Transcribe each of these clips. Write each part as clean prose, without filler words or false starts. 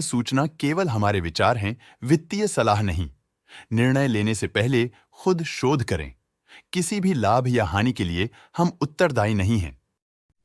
सूचना केवल हमारे विचार हैं, वित्तीय सलाह नहीं। निर्णय लेने से पहले खुद शोध करें। किसी भी लाभ या हानि के लिए हम उत्तरदायी नहीं हैं।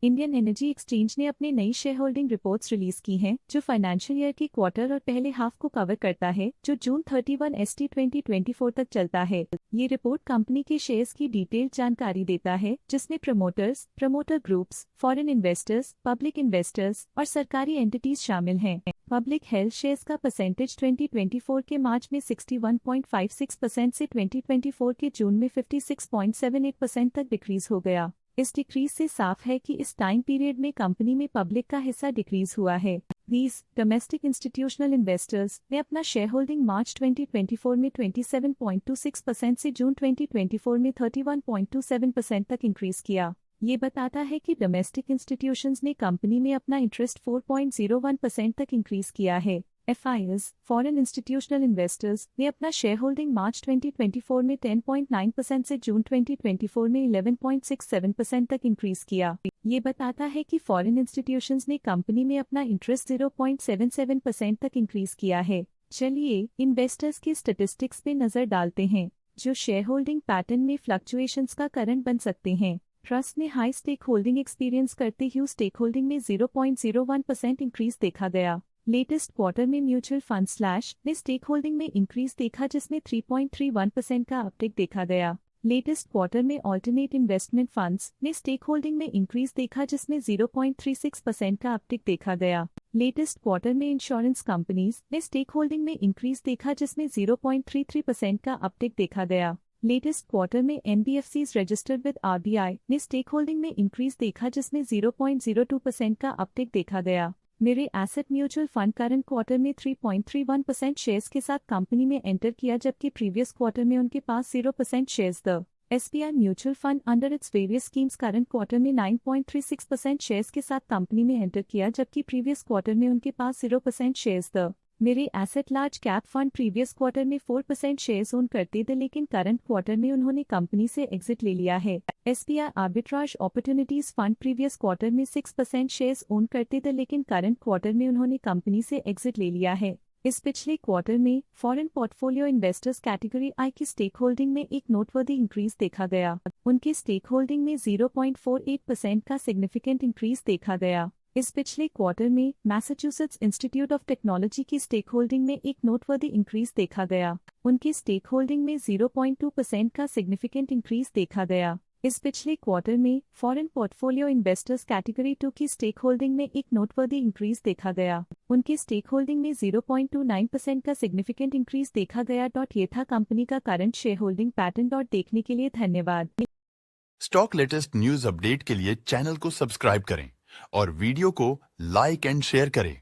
इंडियन एनर्जी एक्सचेंज ने अपनी नई शेयर होल्डिंग रिपोर्ट्स रिलीज की हैं, जो फाइनेंशियल ईयर की क्वार्टर और पहले हाफ को कवर करता है, जो जून 31 ST 2024 तक चलता है। ये रिपोर्ट कंपनी के शेयर्स की डिटेल्ड जानकारी देता है, जिसमें promoters, promoter groups, foreign investors, public investors और सरकारी एंटिटीज शामिल हैं। पब्लिक हेल्थ शेयर्स का परसेंटेज 2024 के मार्च में 61.56% से 2024 के जून में 56.78% तक डिक्रीज हो गया। इस डिक्रीज से साफ है कि इस टाइम पीरियड में कंपनी में पब्लिक का हिस्सा डिक्रीज हुआ है। These डोमेस्टिक इंस्टीट्यूशनल इन्वेस्टर्स ने अपना शेयर होल्डिंग मार्च 2024 में 27.26% से जून 2024 में 31.27% तक इंक्रीज किया। ये बताता है कि डोमेस्टिक इंस्टीट्यूशंस ने कंपनी में अपना इंटरेस्ट 4.01% तक इंक्रीज किया है। FIs, फॉरेन इंस्टीट्यूशनल इन्वेस्टर्स ने अपना शेयर होल्डिंग मार्च 2024 में 10.9% से जून 2024 में 11.67% तक इंक्रीज किया। ये बताता है कि फॉरेन इंस्टीट्यूशंस ने कंपनी में अपना इंटरेस्ट 0.77% तक इंक्रीज किया है। चलिए इन्वेस्टर्स के स्टैटिस्टिक्स पे नजर डालते हैं, जो शेयर होल्डिंग पैटर्न में फ्लक्चुएशंस का कारण बन सकते हैं। ट्रस्ट ने हाई स्टेक होल्डिंग एक्सपीरियंस करते हुए स्टेक होल्डिंग में 0.01% इंक्रीज देखा गया। लेटेस्ट क्वार्टर में म्यूचुअल फंड स्लैश ने स्टेक होल्डिंग में इंक्रीज देखा, जिसमें 3.31% का अपटिक देखा गया। लेटेस्ट क्वार्टर में ऑल्टरनेट इन्वेस्टमेंट फंड्स ने स्टेक होल्डिंग में इंक्रीज देखा, जिसमें 0.36% का अपटिक देखा गया। लेटेस्ट क्वार्टर में इंश्योरेंस कंपनीज ने स्टेक होल्डिंग में इंक्रीज देखा, जिसमें 0.33% का अपटिक देखा गया। लेटेस्ट क्वार्टर में NBFCs रजिस्टर्ड विद RBI ने स्टेक होल्डिंग में इंक्रीज देखा, जिसमें 0.02% का अपटिक देखा गया। मेरे asset mutual fund current quarter में 3.31% शेयर्स के साथ कंपनी में एंटर किया, जबकि प्रीवियस क्वार्टर में उनके पास 0% shares the SBI mutual fund under its various schemes current quarter में 9.36% शेयर्स के साथ कंपनी में एंटर किया, जबकि प्रीवियस क्वार्टर में उनके पास 0% शेयर्स द मेरे asset large cap fund previous quarter में 4% शेयर्स ओन करते थे, लेकिन करंट क्वार्टर में उन्होंने कंपनी से एग्जिट ले लिया है। SBI arbitrage opportunities fund previous quarter में 6% शेयर्स ओन करते थे, लेकिन करंट क्वार्टर में उन्होंने कंपनी से एग्जिट ले लिया है। इस पिछले क्वार्टर में फॉरेन पोर्टफोलियो इन्वेस्टर्स कैटेगरी आई की स्टेक होल्डिंग में एक नोटवर्दी इंक्रीज देखा गया। उनकी स्टेक होल्डिंग में 0.48% का सिग्निफिकेंट इंक्रीज देखा गया। इस पिछले क्वार्टर में मैसाचुसेट्स इंस्टीट्यूट ऑफ टेक्नोलॉजी की स्टेक होल्डिंग में एक नोटवर्दी इंक्रीज देखा गया। उनकी स्टेक होल्डिंग में 0.2% का सिग्निफिकेंट इंक्रीज देखा गया। इस पिछले क्वार्टर में फॉरेन पोर्टफोलियो इन्वेस्टर्स कैटेगरी 2 की स्टेक होल्डिंग में एक नोटवर्दी इंक्रीज देखा गया। उनकी स्टेक होल्डिंग में 0.29% का सिग्निफिकेंट इंक्रीज देखा गया। ये था कंपनी का करंट शेयर होल्डिंग पैटर्न। देखने के लिए धन्यवाद। स्टॉक लेटेस्ट न्यूज अपडेट के लिए चैनल को सब्सक्राइब करें और वीडियो को लाइक एंड शेयर करें।